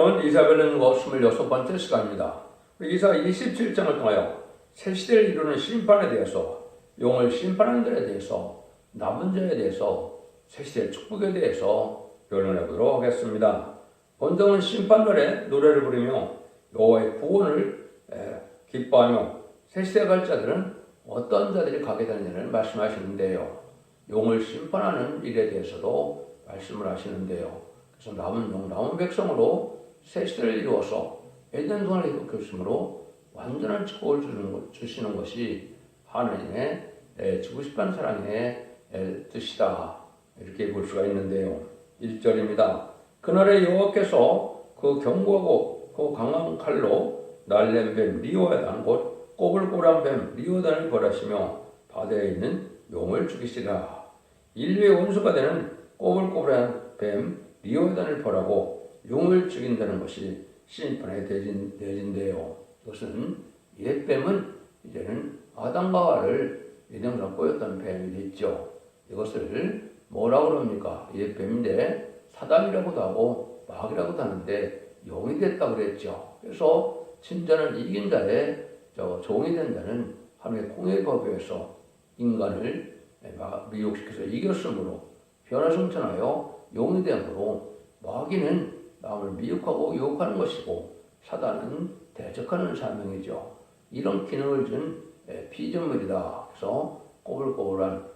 이사벨은 26번째 시간입니다. 이사 27장을 통하여 새 시대를 이루는 심판에 대해서, 용을 심판하는 들에 대해서, 남은 자에 대해서, 새 시대의 축복에 대해서 변론해 보도록 하겠습니다. 본성은 심판날에 노래를 부르며 여호와의 구원을 기뻐하며 새 시대에 갈 자들은 어떤 자들이 가게 되느냐를 말씀하시는데요. 용을 심판하는 일에 대해서도 말씀을 하시는데요. 그래서 남은 용, 남은 백성으로 새 시대를 이루어서 에덴 동안을 이룩했으므로 완전한 축복을 주시는 것이 하나님의 주고 싶은 사랑의 뜻이다. 이렇게 볼 수가 있는데요. 1절입니다. 그날에 여호와께서 그 견고하고 그 강한 칼로 날랜 뱀 리오단 곧 꼬불꼬불한 뱀 리오단을 벌하시며 바다에 있는 용을 죽이시라. 인류의 원수가 되는 꼬불꼬불한 뱀 리오단을 벌하고 용을 죽인다는 것이 심판의 대진인데요. 이것은 옛뱀은 이제는 아담과 하와를 에덴으로 꼬였던 뱀이 됐죠. 이것을 뭐라고 그럽니까? 옛뱀인데 사단이라고도 하고 마귀라고도 하는데 용이 됐다고 그랬죠. 그래서 진짜는 이긴 자의 종이 된다는 하나님의 공의 법에서 인간을 미혹시켜서 이겼으므로 변화성천하여 용이 되므로 마귀는 남을 미혹하고 유혹하는 것이고 사단은 대적하는 사명이죠. 이런 기능을 준 피조물이다. 그래서 꼬불꼬불한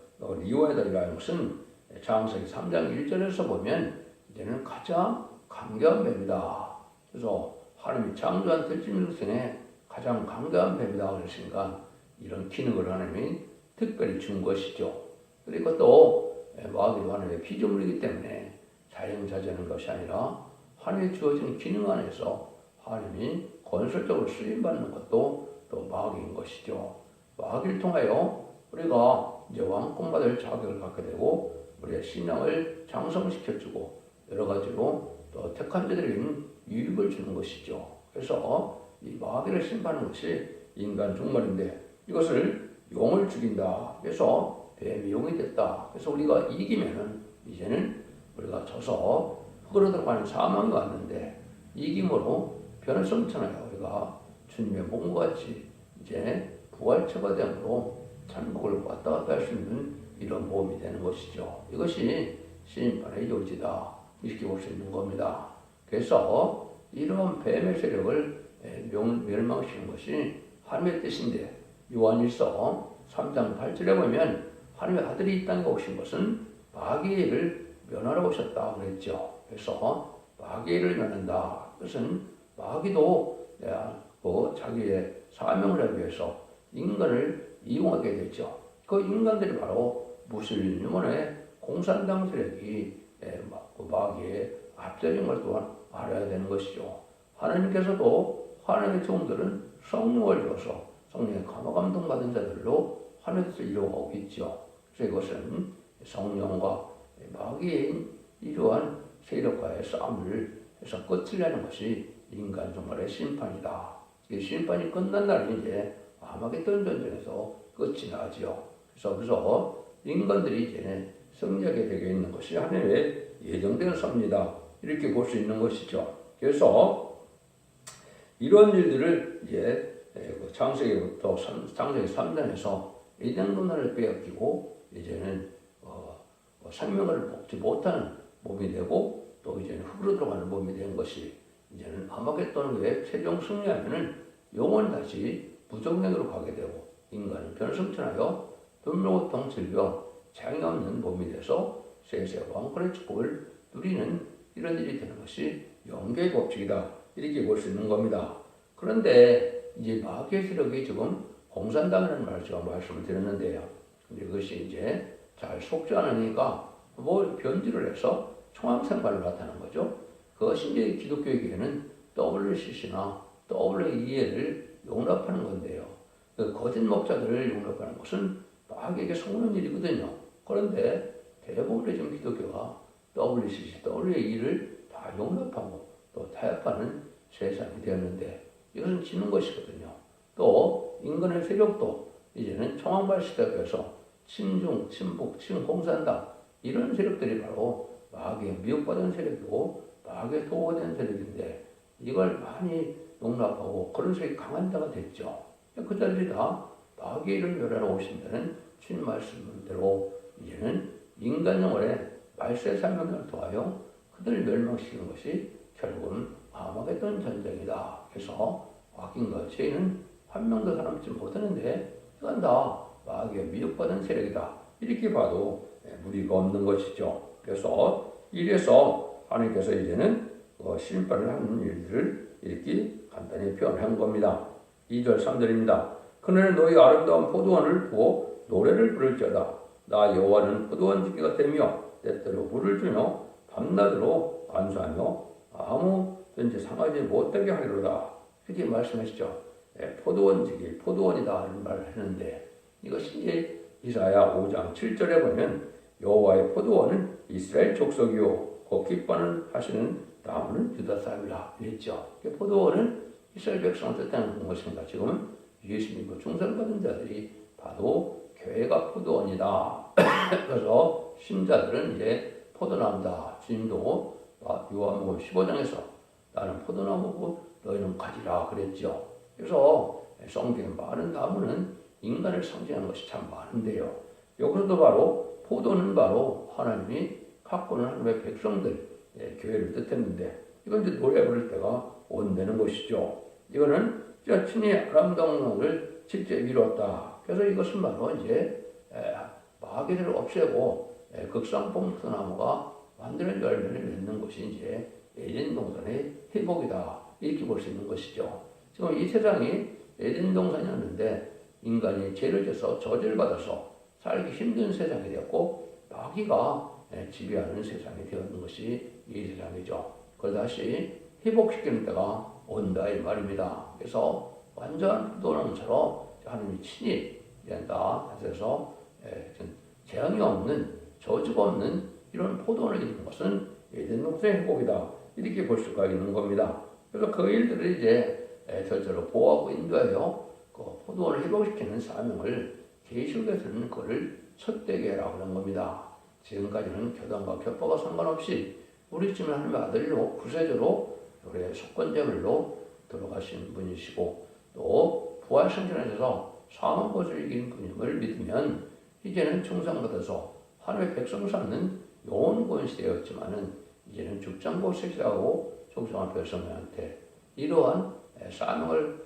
리오에다라는 것은 창세기 3장 1절에서 보면 이제는 가장 강교한 뱀이다. 그래서 하나님이 창조한 들짐승 중에 가장 강교한 뱀이다 그랬으니까 이런 기능을 하나님이 특별히 준 것이죠. 그리고 또 마귀도 하나님의 피조물이기 때문에 자연자재하는 것이 아니라 하나님이 주어진 기능 안에서 하나님이 건설적으로 쓰임받는 것도 또 마귀인 것이죠. 마귀를 통하여 우리가 이제 왕권받을 자격을 갖게 되고 우리의 신앙을 장성시켜주고 여러 가지로 또 택한 자들에게는 유익을 주는 것이죠. 그래서 이 마귀를 심판하는 것이 인간 종말인데 이것을 용을 죽인다. 그래서 뱀이 용이 됐다. 그래서 우리가 이기면은 이제는 우리가 져서 흙으로 들어가는 사망이 왔는데 이김으로 변화성천하여 우리가 주님의 몸과 같이 이제 부활체가 되므로 천국을 왔다 갔다 할 수 있는 이런 몸이 되는 것이죠. 이것이 심판의 요지다. 이렇게 볼 수 있는 겁니다. 그래서 이러한 뱀의 세력을 멸망시키는 것이 하나님의 뜻인데 요한일서 3장 8절에 보면 하나님의 아들이 이 땅에 오신 것은 마귀의 일을 면하러 오셨다 그랬죠. 그래서 마귀의 일을 면한다. 그것은 마귀도 자기의 사명을 하기 위해서 인간을 이용하게 되죠. 그 인간들이 바로 무슬림의 공산당 세력이 마귀의 앞서진 걸 또한 알아야 되는 것이죠. 하나님께서도 하나님의 종들은 성령을 줘서 성령의 감화 받은 자들로 하나님께서 이루어가고 있죠. 그래서 이것은 성령과 마귀의 이러한 세력과의 싸움을 해서 끝을 내는 것이 인간 종말의 심판이다. 이 심판이 끝난 날은 이제 아마겟돈 전쟁에서 끝이 나죠. 그래서 인간들이 이제 승리하게 되게 있는 것이 하나님의 예정된 섭니다. 이렇게 볼 수 있는 것이죠. 그래서 이런 일들을 이제 창세기부터 창세기 3장에서 에덴 문화를 빼앗기고 이제는 생명을 먹지 못하는 몸이 되고 또 이제는 흙으로 들어가는 몸이 된 것이 이제는 아마겟돈 후에 최종 승리하면은 영원 다시 무정력으로 가게 되고 인간은 변성천하여 분노고통 질병 장애 없는 몸이 돼서 세세 왕권의 축복을 누리는 이런 일이 되는 것이 영계의 법칙이다. 이렇게 볼 수 있는 겁니다. 그런데 이제 마귀의 세력이 지금 공산당이라는 말을 제가 말씀을 드렸는데요. 근데 이것이 이제 잘 속지 않으니까 변질을 해서 총암생발을 나타난 거죠. 그것이 이제 기독교에게는 WCC나 WEL을 용납하는 건데요. 그 거짓 목자들을 용납하는 것은 마귀에게 속는 일이거든요. 그런데 대부분의 지금 기독교가 WCC, WE를 다 용납하고 또 타협하는 세상이 되었는데 이것은 지는 것이거든요. 또 인간의 세력도 이제는 총항발 시대에서 친중, 친북, 친공산당 이런 세력들이 바로 마귀의 미혹받은 세력이고 마귀의 도구가 된 세력인데 이걸 많이 용납하고 그런 색이 강한 자가 됐죠. 그 자들이 다 마귀의 일을 멸하러 오신다는 주님 말씀대로 이제는 인간 영혼의 말세 사명을 통하여 그들을 멸망시키는 것이 결국은 아마겟돈 전쟁이다. 그래서 악인과 죄인은 한 명도 살아남지 못하는데 이건 다 마귀의 미혹받은 세력이다. 이렇게 봐도 무리가 없는 것이죠. 그래서 이래서 하나님께서 이제는 심판을 하는 일들을 이렇게 간단히 표현한 겁니다. 2절 3절입니다. 그날에 너희 아름다운 포도원을 보고 노래를 부를지어다. 나 여호와는 포도원 지기가 되며 때때로 물을 주며 밤낮으로 안수하며 아무든지 상하지 못하게 하리로다. 이렇게 말씀하시죠. 포도원 지기, 포도원이다 하는 말을 했는데 이것이 이제 이사야 5장 7절에 보면 여호와의 포도원은 이스라엘 족속이요 곧 기뻐하는 하시는 나무는 유다 사람이라 이랬죠. 포도원은 이스라엘 백성을 뜻하는 것입니다. 지금 예수 믿고 중생받은 자들이 봐도 교회가 포도원이다. 그래서 신자들은 이제 포도나무다. 주님도 요한복음 15장에서 나는 포도나무고 너희는 가지라 그랬죠. 그래서 성경에 많은 나무는 인간을 상징하는 것이 참 많은데요. 여기서도 바로 포도는 바로 하나님이 갖고는 하나님의 백성들, 교회를 뜻했는데 이건 이제 노래 부를 때가 온다는 것이죠. 이거는 친히 아름다운 것을 직접 이루었다. 그래서 이것은 바로 이제 마귀를 없애고 극상품 포도나무가 만드는 열매를 맺는 것이 이제 에덴 동산의 회복이다. 이렇게 볼 수 있는 것이죠. 지금 이 세상이 에덴 동산이었는데 인간이 죄를 져서 저주를 받아서 살기 힘든 세상이 되었고 마귀가 지배하는 세상이 되었는 것이 이 세상이죠. 그걸 다시 회복시키는 때가 온다 이 말입니다. 그래서 완전 포도나무처럼 하나님이 친히 된다. 그래서 재앙이 없는 저주가 없는 이런 포도원을 이루는 것은 에덴 동산의 회복이다. 이렇게 볼 수가 있는 겁니다. 그래서 그 일들을 이제 절대로 보호하고 인도하여 그 포도원을 회복시키는 사명을 계시록에서는 그를 헛되게 해라 그런 겁니다. 지금까지는 교단과 격파가 상관없이 우리 집은 하나님의 아들로 구세주로 우리의 속건제물로 들어가신 분이시고 또 부활승천하셔서 사망고를 이긴 분임을 믿으면 이제는 충성받아서 하나님의 백성 삼는 영원 권시되었지만은 이제는 죽장고 세시하고 충성한 백성들한테 이러한 사명을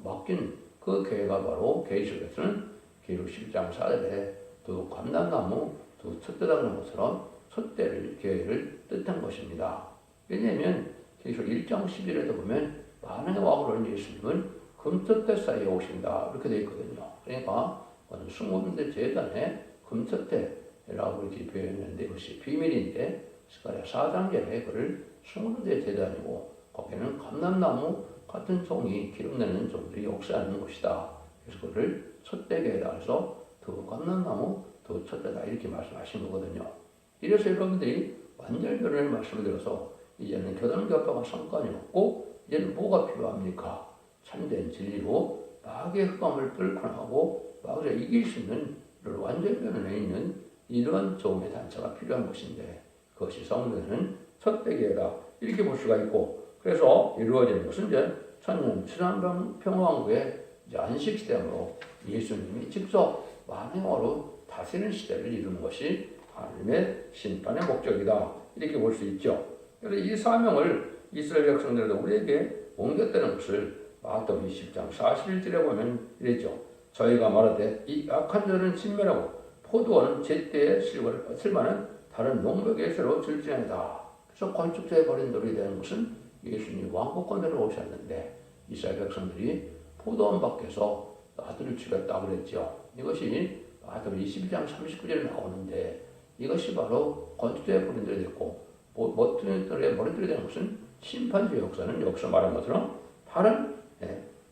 맡긴 그 교회가 바로 계시록에서는 계시록 10장 4절에 두 감람나무 두 촛대라는 것처럼 촛대를 교회를 뜻한 것입니다. 왜냐하면 계시록 1장 11절에도 보면 만왕의 왕으로 오는 예수님은 금촛대 사이에 오신다 이렇게 되어 있거든요. 그러니까 승무원대 제단에 금촛대라고 이렇게 표현했는데 이것이 비밀인데 스가랴 4장절에 그를 승무원대 제단이고 거기는 감람나무 같은 종이 기름내는 종들이 역사하는 곳이다. 그래서 그를 촛대교회다. 그래서 두 감람나무 두 촛대다 이렇게 말씀하신 거거든요. 이래서 여러분들이 완전 변화의 말씀을 들어서 이제는 교단교파가 상관이 없고 이제는 뭐가 필요합니까? 참된 진리로 마귀의 흑암을 뚫고 나가고 마귀를 이길 수 있는 완전 변화에 있는 이러한 종의 단체가 필요한 것인데 그것이 성경에는 촛대교회다 이렇게 볼 수가 있고 그래서 이루어지는 것은 이제 천년 평화왕국의 안식 시대로 예수님이 직접 만행으로 다스리는 시대를 이루는 것이 하나님의 심판의 목적이다 이렇게 볼 수 있죠. 그래서 이 사명을 이스라엘 백성들도 우리에게 옮겼다는 것을 마태복음 20장 41절에 보면 이랬죠. 저희가 말하되 이 악한 자는 진멸하고 포도원은 제때에 실과를 뻗을만한 다른 농목의 새로 줄지어다. 그래서 건축자의 버린 돌이 되는 것은 예수님 왕국권으로 오셨는데 이스라엘 백성들이 포도원 밖에서 아들을 죽였다 그랬죠. 이것이 마태복음 22장 39절에 나오는데 이것이 바로 건축자의 버린 돌이 됐고 머리들의 머리들이 되는 것은 심판주의 역사는 여기서 말한 것처럼 다른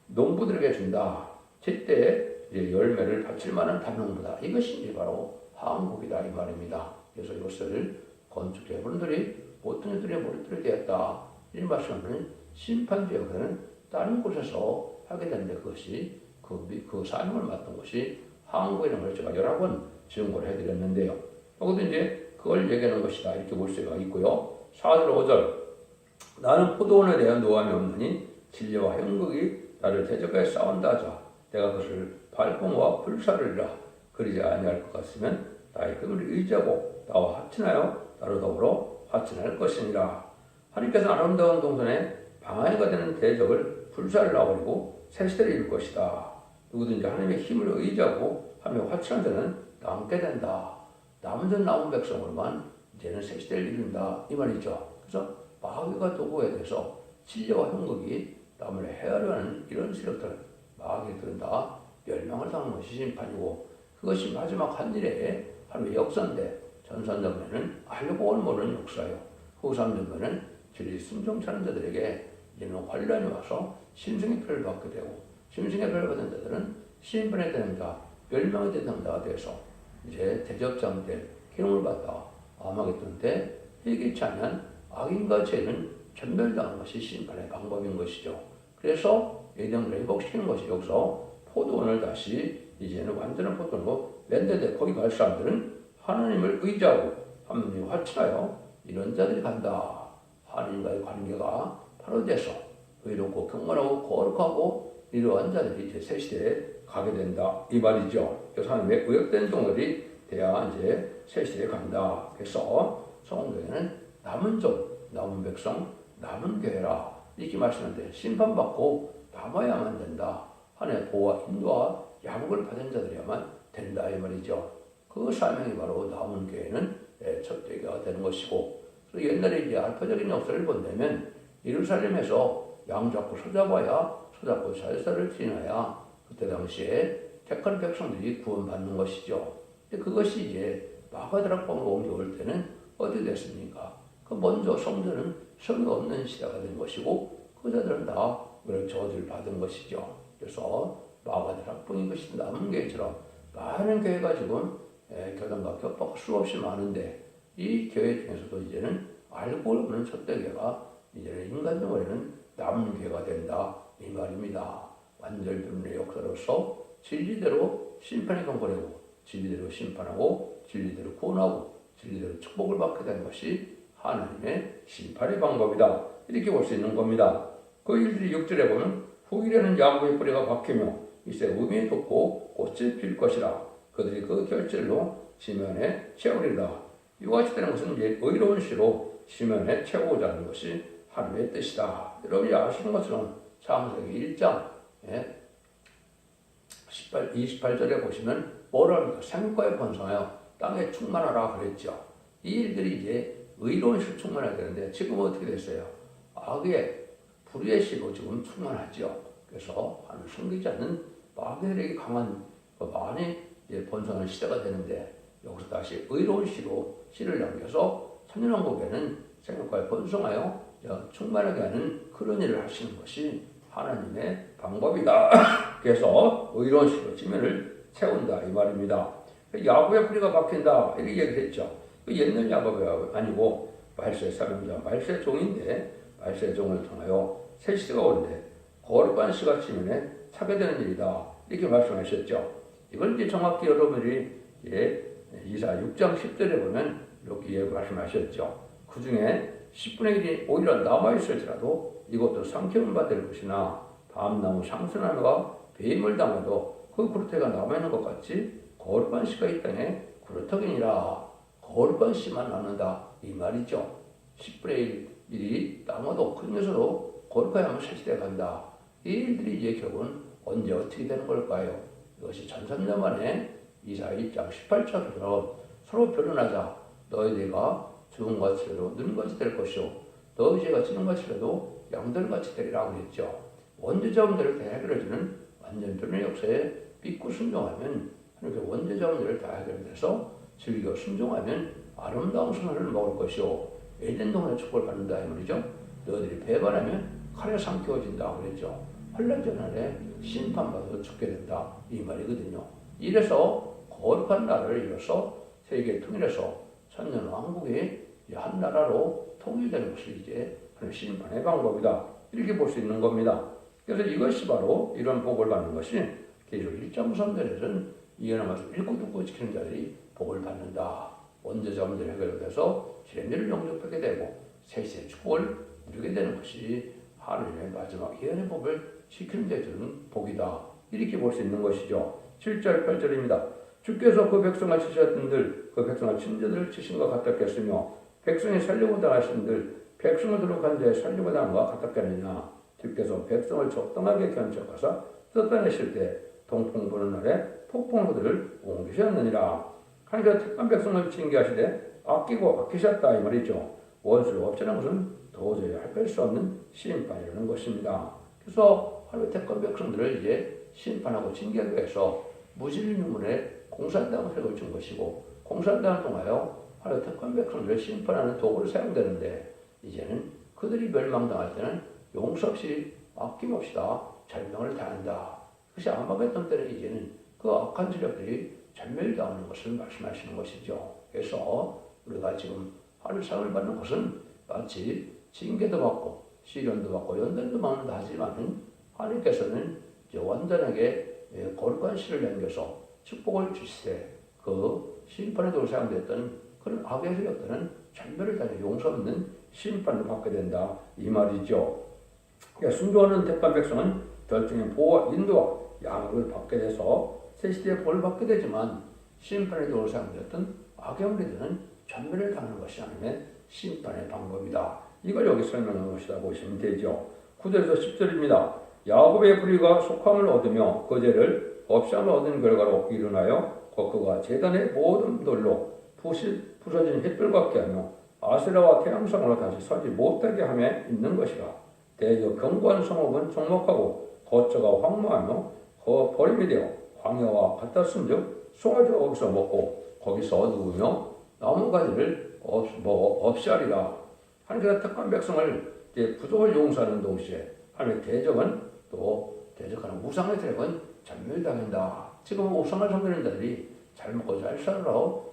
농부들에게 준다. 제때 열매를 바칠 만한 다명부다. 이것이 바로 한국이다 이 말입니다. 그래서 이것을 건축자의 분들이 모든 이들의 머리들이 되었다. 이 말씀은 심판주의 역사는 다른 곳에서 하게 되는데 그것이 그 사명을 맡은 것이 한국이라는 걸 제가 여러 번 증거를 해드렸는데요. 여기도 이제 그걸 얘기하는 것이다 이렇게 볼 수가 있고요. 4절 5절 나는 포도원에 대한 노함이 없느니 진리와 형극이 나를 대적하여 싸운다 하자. 내가 그것을 발봉과 불사르리라. 그러지 아니할 것 같으면 나의 그물을 의지하고 나와 합친하여 나로 더불어 합친할 것이니라. 하나님께서 아름다운 동산에 방해가 되는 대적을 불사를 놔버리고 새 시대를 이룰 것이다. 누구든지 하나님의 힘을 의지하고 하며 화친한 자는 남게 된다. 남은 자 남은 백성으로만 이제는 새 시대를 이룬다 이 말이죠. 그래서 마귀가 도구에 대해서 진리와 형극이 남을 헤아려하는 이런 세력들 마귀들은 다 멸망을 당하는 것이 심판이고 그것이 마지막 한 일에 하나님의 역사인데 전산전면은 알고 모르는 역사요. 후산전면은 진리 순종하는 자들에게 이제는 환란이 와서 심승의 표를 받게 되고 심승의 표를 받은 자들은 심판에 되는 자, 멸망에 되는 자가 되어서 이제 대접장 때 기름을 받아 아마겟돈 때 회개치 않은 악인과 죄는 전멸당하는 것이 심판의 방법인 것이죠. 그래서 예정을 회복시키는 것이 여기서 포도원을 다시 이제는 완전한 포도원으로 랜드에 거기 갈 사람들은 하나님을 의지하고 하나님을 화친하여 이런 자들이 간다. 하나님과의 관계가 바로 돼서 의롭고 경건하고 거룩하고 이러한 자들이 이제 새 시대에 가게 된다 이 말이죠. 그래서 하나님의 의역된 종들이 돼야 이제 새 시대에 간다. 그래서 성경에는 남은 종, 남은 백성, 남은 교회라 이렇게 말씀하는데 심판받고 남아야만 된다. 하나님의 보호와 인도와 양육을 받은 자들이야만 된다 이 말이죠. 그 사명이 바로 남은 교회는 첫대가 되는 것이고 옛날에 이제 알파적인 역사를 본다면 예루살렘에서 양 잡고 소잡아야 소잡고 살사를 지나야 그때 당시에 택한 백성들이 구원받는 것이죠. 그것이 이제 마가다락방으로 옮겨올 때는 어디 됐습니까? 그 먼저 성전은 성이 없는 시대가 된 것이고 그 자들은 다 그걸 저주를 받은 것이죠. 그래서 마가다락방이 것이 남은 교회처럼 많은 교회가 지금 교단과 격파가 수없이 많은데 이 교회 중에서도 이제는 알고 없는 촛대교회가 이제는 인간적으로는 남은 교회가 된다 이 말입니다. 완전 변론의 역사로서 진리대로 심판이 경고되고 진리대로 심판하고 진리대로 구원하고 진리대로 축복을 받게 되는 것이 하나님의 심판의 방법이다. 이렇게 볼 수 있는 겁니다. 그 일들이 6절에 보면 후일에는 야곱의 뿌리가 박히며 이새 우미에 돋고 꽃이 필 것이라. 그들이 그 결실로 지면에 채우리라. 이와 같이 되는 것은 이제 의로운 시로 지면에 채우고자 하는 것이 하나님의 뜻이다. 여러분이 아시는 것처럼 창세기 1장 28절에 보시면 뭐라 합니까? 생육과에 번성하여 땅에 충만하라 그랬죠. 이 일들이 이제 의로운 시로 충만해야 되는데 지금은 어떻게 됐어요? 악의 불의의 시로 지금 충만하죠. 그래서 하나님 숨기지 않는 마귀들에게 강한 많이 번성하는 시대가 되는데 여기서 다시 의로운 시로 씨를 남겨서 천년왕국에는 생육과에 번성하여 충만하게 하는 그런 일을 하시는 것이 하나님의 방법이다. 그래서 의로운 시로 지면을 채운다 이 말입니다. 야곱의 뿌리가 박힌다 이렇게 얘기했죠. 옛날 야곱이 아니고 말세의 사명자, 말세의 종인데 말세의 종을 통하여 새 시대가 오는데 거룩한 시가 지면에 차게 되는 일이다 이렇게 말씀하셨죠. 이걸 이제 정확히 여러분들이 이사 6장 10절에 보면 이렇게 말씀하셨죠. 그 중에 10분의 1이 오히려 남아있을지라도 이것도 삼키는 바 될 것이나 밤나무 상수나무가 배임을 당해도 그 구르터기가 남아있는 것 같이 거룩한 씨가 이 땅에 구르터기니라. 거룩한 씨만 남는다 이 말이죠. 10분의 1이 남아도 그 중에서도 거룩하야만 새 간다. 이 일들이 이제 결국은 언제 어떻게 되는 걸까요? 이것이 1300년 만에 이사 1장 18절처럼 서로 변론하자. 너희들과 죽음같이 되도 눈같이 될 것이요 너희 죄가 지는같이 되도 양들같이 되리라고 했죠. 원죄자 문제를 다 해결해주는 완전 변론의 역사에 믿고 순종하면 하나님께 원죄자 문제를 다 해결돼서 즐겨 순종하면 아름다운 선을 먹을 것이요 에덴 동안의 축복을 받는다 이 말이죠. 너희들이 배반하면 칼에 삼켜진다 그랬죠. 환란전 날에 심판받아서 죽게 된다 이 말이거든요. 이래서 거룩한 나라를 이뤄서 세계를 통일해서 천년 왕국이 한 나라로 통일되는 것이 이제 심판의 방법이다 이렇게 볼 수 있는 겁니다. 그래서 이것이 바로 이런 복을 받는 것이 계시록 1장 3절에서는 이해나 말씀 읽고 듣고 지키는 자들이 복을 받는다. 원죄자 문제를 해결돼서 시련들을 영접하게 되고 세시의 축복을 누리게 되는 것이 하느님의 마지막 예언의 복을 지키는 데 주는 복이다. 이렇게 볼 수 있는 것이죠. 7절 8절입니다. 주께서 그 백성을 치셨던들 그 백성을 친자들을 치신 것 같았겠으며 백성이 살려고 당하신들 백성을 들어간 자에 살려고 당한 것 같았겠느냐. 주께서 백성을 적당하게 견척하사 뜯어내실 때 동풍 부는 날에 폭풍으로 그들을 옮기셨느니라. 하나님께서 택한 백성을 징계하시되 아끼고 아끼셨다 이 말이죠. 원수를 없애는 것은 도저히 할 수 없는 심판이라는 것입니다. 그래서 하나님의 택한 백성들을 이제 심판하고 징계하기 위해서 무진리 눈물에 공산당을 해놓은 것이고 공산당을 통하여 하나님의 택한 백성들을 심판하는 도구로 사용되는데 이제는 그들이 멸망당할 때는 용서 없이 아낌없이 다 절명을 당한다. 그것이 아마겟돈 때는 이제는 그 악한 세력들이 전멸당하는 것을 말씀하시는 것이죠. 그래서 우리가 지금 하늘상을 받는 것은 마치 징계도 받고 시련도 받고 연단도 받는다 하지만 하나님께서는 이제 완전하게 거룩한 씨를 남겨서 축복을 주시되 그 심판의 도로 사용됐던 그런 악의 세력들은 전멸을 당해 용서 없는 심판을 받게 된다 이 말이죠. 그러니까 순종하는 택한 백성은 결정의 보호와 인도와 양육을 받게 돼서 새 시대에 벌을 받게 되지만 심판의 도로 사용됐던 악의 무리들은 전멸을 당하는 것이 하나님의 심판의 방법이다. 이걸 여기 설명한 것이다 보시면 되죠. 9절에서 10절입니다. 야곱의 불의가 속함을 얻으며 그 죄를 없이함을 얻은 결과로 일어나여 그가 제단의 모든 돌로 부서진 햇불 같게 하며 아세라와 태양성으로 다시 서지 못하게 함에 있는 것이라. 대저 견고한 성읍은 정목하고 거처가 황무하며 버림이 되어 광야와 같았은즉 송아지가 거기서 먹고 거기서 누우며 나무가지를 없이 하리라. 하나님께서 택한 백성을 이제 부족을 용서하는 동시에 하나님의 대적은 또 대적하는 우상의 세력은 전멸당한다. 지금 우상을 섬기는 자들이 잘 먹고 잘 살아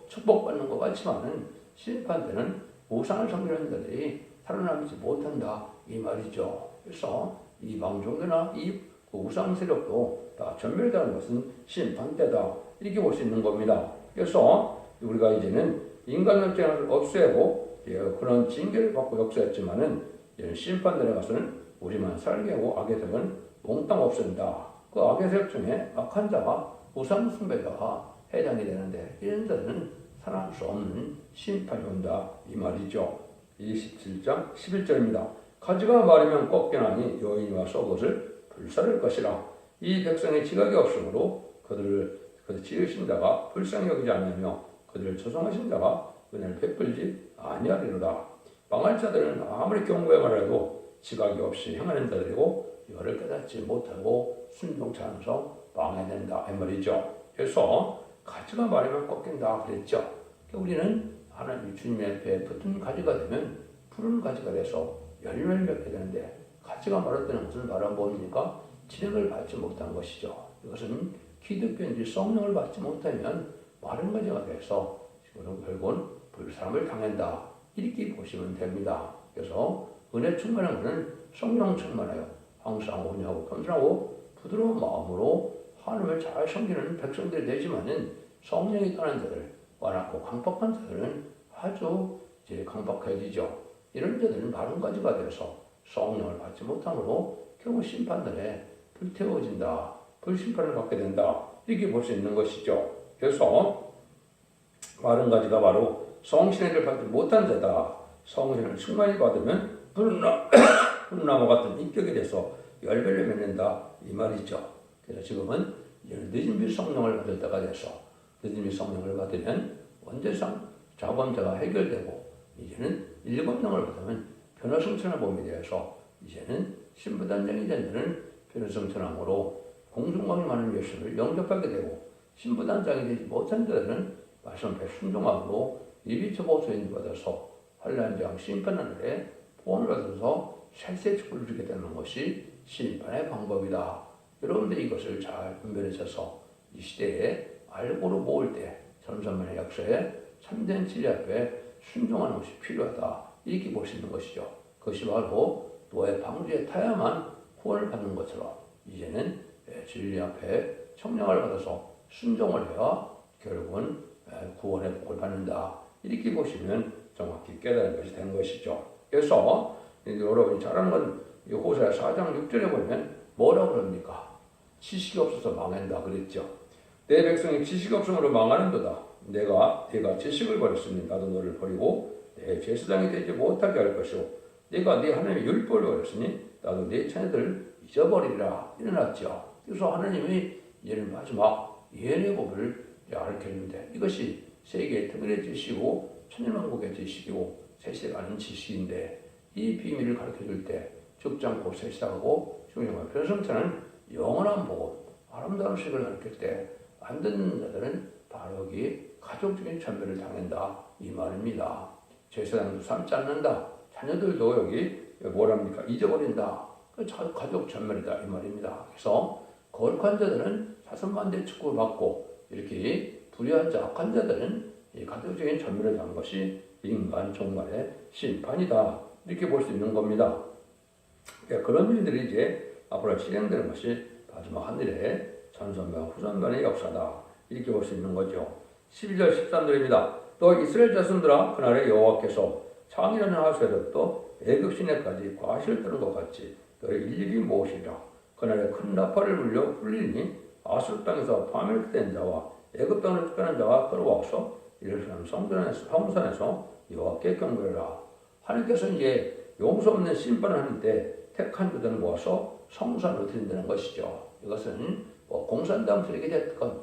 축복받는 것 같지만은 심판 때는 우상을 섬기는 자들이 살아남지 못한다 이 말이죠. 그래서 이방 종교나 이 우상 세력도 다 전멸당하는 것은 심판 때다 이렇게 볼 수 있는 겁니다. 그래서 우리가 이제는 인간 역쟁을 없애고 그런 징계를 받고 역사했지만은 심판들에 가서는 우리만 살게 하고 악의 세력은 몽땅 없앤다. 그 악의 세력 중에 악한 자가 우상 숭배자가 해당이 되는데 이런 자들은 살아날 수 없는 심판이 온다 이 말이죠. 27장 11절입니다. 가지가 마르면 꺾여나니 여인이 와서 그것을 불사를 것이라. 이 백성의 지각이 없으므로 그들을 지으신 자가 불쌍히 여기지 않으며 그들을 조성하신 자가 은혜를 베풀지 아니하리로다. 망할 자들은 아무리 경고에 말해도 지각이 없이 행하는 자들이고 이거를 깨닫지 못하고 순종치 않아서 망해낸다 이 말이죠. 그래서 가지가 마르면 꺾인다 그랬죠. 우리는 하나님 주님의 앞에 붙은 가지가 되면 푸른 가지가 돼서 열매를 맺게 되는데 가지가 마르다는 것은 말은 뭡니까? 진액을 받지 못한 것이죠. 이것은 기득권인지 성령을 받지 못하면 마른 가지가 돼서 결국은 불사람을 당한다. 이렇게 보시면 됩니다. 그래서 은혜 충만한 것은 성령 충만하여 항상 온유하고 겸손하고 부드러운 마음으로 하나님을 잘 섬기는 백성들이 되지만은 성령이 떠난 자들, 완악하고 강박한 자들은 아주 이제 강박해지죠. 이런 자들은 마른 가지가 돼서 성령을 받지 못함으로 결국 심판들에 불태워진다. 불심판을 받게 된다. 이렇게 볼 수 있는 것이죠. 그래서 마른 가지가 바로 성신을 받지 못한 자다. 성신을 충만히 받으면 푸른 나무 같은 인격이 돼서 열매를 맺는다. 이 말이죠. 그래서 지금은 늦은 비 성령을 받을 때가 돼서 늦은 비 성령을 받으면 원죄상 자범죄가 해결되고 이제는 일검령을 받으면 변화성천한 몸이 되어서 이제는 신부단장이 된 자는 변화성천함으로 공중광이 많은 예수를 영접하게 되고 신부단장이 되지 못한 자들은 말씀 앞에 순종함으로 이비처 보수인을 받아서 환란장 심판하늘에 보험을 받아서 살세 축복을 주게 되는 것이 심판의 방법이다. 여러분들이 이것을 잘 분별하셔서 이 시대에 알고로 모을 때 전선만의 역사에 참된 진리 앞에 순종하는 것이 필요하다. 이렇게 볼 수 있는 것이죠. 그것이 바로 노예 방주에 타야만 구원을 받는 것처럼 이제는 진리 앞에 청량을 받아서 순종을 해야 결국은 구원의 복을 받는다. 이렇게 보시면 정확히 깨달은 것이 된 것이죠. 그래서 여러분이 잘 아는 건 호세아 4장 6절에 보면 뭐라고 그럽니까? 지식이 없어서 망한다 그랬죠. 내 백성이 지식 없음으로 망하는도다. 내가 지식을 버렸으니 나도 너를 버리고 내 제사장이 되지 못하게 할 것이고 내가 네 하나님의 율법을 버렸으니 나도 네 자녀들을 잊어버리리라 일어났죠. 그래서 하나님이 이제는 마지막 예언의 법을 가르쳤는데 이것이 세계의 특별의 지식이고 천년왕국의 지식이고 세세가 아는 지식인데 이 비밀을 가르쳐줄 때 죽지 않고 세시하고 중요한 변성차는 영원한 복음 아름다운 식을 가르칠 때 안 듣는 자들은 바로 여기 가족적인 천멸을 당한다 이 말입니다. 제사장도 삼지 않는다. 자녀들도 여기 뭐랍니까? 잊어버린다. 가족 천멸이다 이 말입니다. 그래서 거룩한 자들은 사선반대 축복을 받고 이렇게 불의한 자, 악한 자들은 이 가족적인 천멸을 당한 것이 인간 종말의 심판이다. 이렇게 볼 수 있는 겁니다. 그런 일들이 이제 앞으로 실행되는 것이 마지막 하늘의 전선반, 후선반의 역사다. 이렇게 볼 수 있는 거죠. 12절 13절입니다. 또 이스라엘 자손들아 그날에 여호와께서 창이라는 하수에서부터 애굽 시내까지 과실을 뜨는 것 같이 너희 일일이 모으시리라. 그날에 큰 나팔을 불려 훌리니 아수르 땅에서 파멸된 자와 애굽 땅을 쫓겨난 자가 끌어와서 예루살렘 성전에서 여호와께 경배하라. 하나님께서 이제 용서 없는 심판을 하는 때 택한 자들을 모아서 성산으로 드린다는 것이죠. 이것은 공산당 들에게 됐건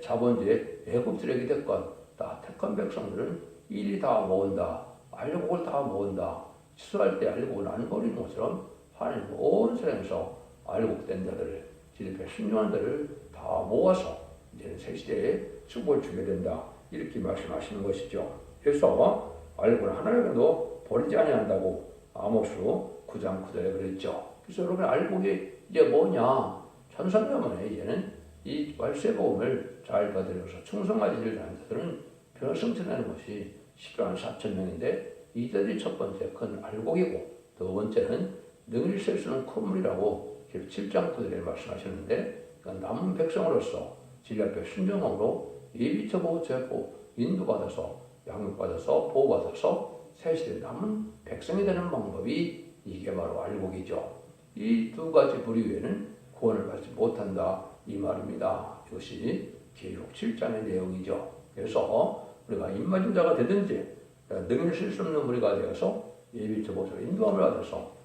자본주의 애굽 들에게 됐건 다 택한 백성들은 일이 다 모은다. 알곡을 다 모은다. 취소할 때 알곡을 안 버리는 것처럼 하나님 온 세상에서 알곡된 자들을 지립에 순종한 자를 다 모아서 이제는 새 시대에 축복을 주게 된다. 이렇게 말씀하시는 것이죠. 그래서 알곡을 하나라도 버리지 아니한다고 아모스 9장 9절에 그랬죠. 그래서 여러분 알곡이 이제 뭐냐? 천상명원에 이제는 이 말세복음을 잘 받들여서 충성하지 않는 자들은 변성천하는 것이 10만 4천 명인데 이들이 첫 번째 큰 알곡이고 두 번째는 능히 쓸 수 있는 큰 물이라고 7장 9절에 말씀하셨는데 남은 백성으로서 진리 앞에 순종함으로 예비처보고 제보 인도받아서 양육받아서 보호받아서 새시대 남은 백성이 되는 방법이 이게 바로 알곡이죠. 이 두 가지 부류 외에는 구원을 받지 못한다 이 말입니다. 이것이 계시록 7장의 내용이죠. 그래서 우리가 입맞은 자가 되든지 능히 쓸 수 없는 무리가 되어서 예비처보서 인도함을 받아서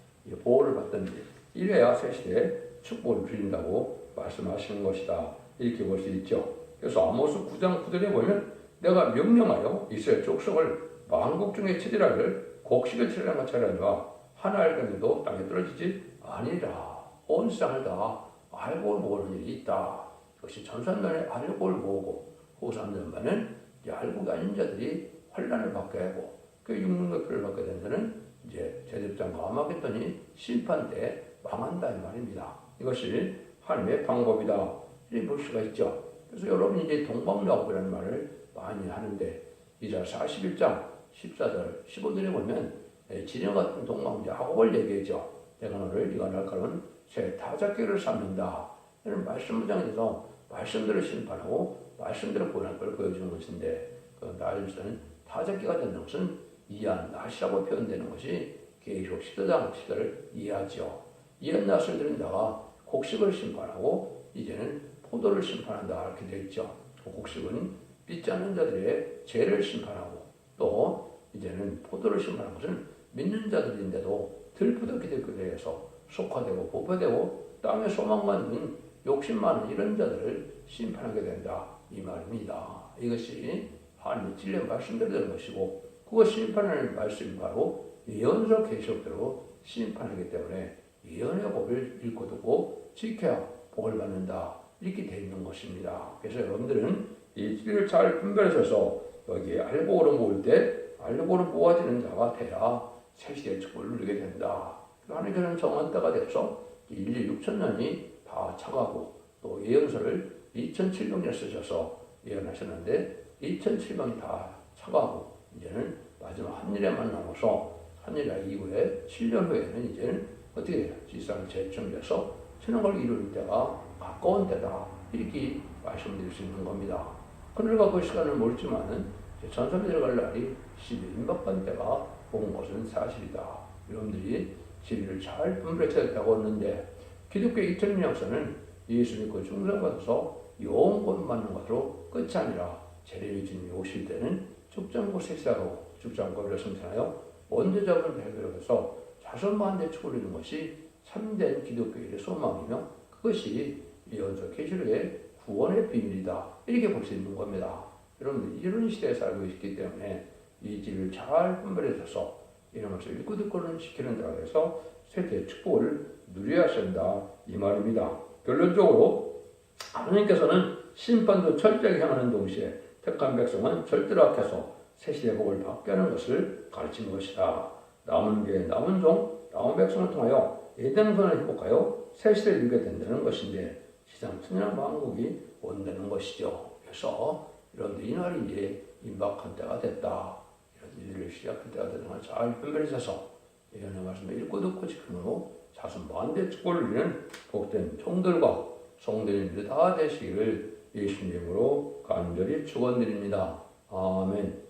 보호를 받든지 이래야 새시대에 축복을 드린다고 말씀하시는 것이다. 이렇게 볼 수 있죠. 그래서 아모스 9장 9절에 보면 내가 명령하여 이스라엘 족속을 만국 중에 치지라를 곡식을 치라는 것처럼 하니라 하나 알건에도 땅에 떨어지지 아니라 온 세상을 다 알곡을 모으는 일이 있다. 그것이 전산단에 알곡을 모으고 후산단만은 알곡이 아닌 자들이 환난을 받게 하고 그 육능의 표를 받게 된 자는 이제 제접장과 아마겟돈이 심판 때 망한다 이 말입니다. 이것이 하나님의 방법이다. 이렇게 볼 수가 있죠. 그래서 여러분이 이제 동방야곱이라는 말을 많이 하는데 이사야 41장 14절 15절에 보면 지령 같은 동방 야곱을 얘기하죠. 내가 너를 네가 날카로운 새 타작기를 삼는다. 이런 말씀 문장에서 말씀대로 심판하고 말씀대로 구원할 걸 보여주는 것인데 그 나일스는 타작기가 되는 것은 이한 낫이라고 표현되는 것이 계시록 14장 10절을 이해하죠. 이한 낫을 들은 자가 곡식을 심판하고 이제는 포도를 심판한다 이렇게 되어 있죠. 곡식은 믿지 않는 자들의 죄를 심판하고 또 이제는 포도를 심판하는 것은 믿는 자들인데도 들푸덕히 대해서 속화되고 보표되고 땅에 소망만 있는 욕심 많은 이런 자들을 심판하게 된다 이 말입니다. 이것이 하나님의 진리의 말씀대로 되는 것이고 그것 심판하는 말씀이 바로 예언서 계시록대로 심판하기 때문에 예언의 법을 읽고 듣고 지켜야 복을 받는다 이렇게 되어 있는 것입니다. 그래서 여러분들은 이 진리를 잘 분별하셔서 여기에 알곡으로 모을 때 알곡으로 모아지는 자가 돼야 새시대의 축복을 누리게 된다. 하나님께서는 정한 때가 돼서 인류 6천년이 다 차가고 또 예언서를 2700년 쓰셔서 예언하셨는데 2700년이 다 차가고 이제는 마지막 한일에만 남아서 한일의 이후에 7년 후에는 이제는 어떻게 돼요? 지상을 재정비해서 천왕을 이룰 때가 가까운 때다. 이렇게 말씀드릴 수 있는 겁니다. 그늘과 그 시간을 모르지만은 전선에 들어갈 날이 12임박한 때가 본 것은 사실이다. 여러분들이 진리를 잘 분별해야 된다고 했는데 기독교 2000년 역사는 예수 믿고 충성받아서 영권 받는 것으로 끝이 아니라 재림이 주님이 오실 때는 죽장고 세시하고 죽장고를 승천하여 원죄자분을 배별해서 자손만대 축을 이루는 것이 참된 기독교의 소망이며 그것이 예언서 계시록의 구원의 비밀이다. 이렇게 볼 수 있는 겁니다. 여러분들 이런 시대에 살고 있기 때문에 이 진리를 잘 분별해서 이런 것을 읽고 듣고는 지키는 자가 돼서 쇠퇴의 축복을 누려야 한다 이 말입니다. 결론적으로 하나님께서는 심판도 철저하게 향하는 동시에 택한 백성은 절대로 악해서 새시대 복을 받게 하는 것을 가르치는 것이다. 남은 게 남은 종, 남은 백성을 통하여 예대능선을 회복하여 새시대를 이루게 된다는 것인데 지상 천년 만국이 온다는 것이죠. 그래서 여러분들 이 날이 이제 임박한 때가 됐다. 이런 일을 시작할 때가 되는 걸 잘 분별해서 예언의 말씀을 읽고 듣고 지킴으로 자손 만대 축복을 누리는 복된 종들과 성도님들 다 되시기를 예수님으로 간절히 축원드립니다. 아멘.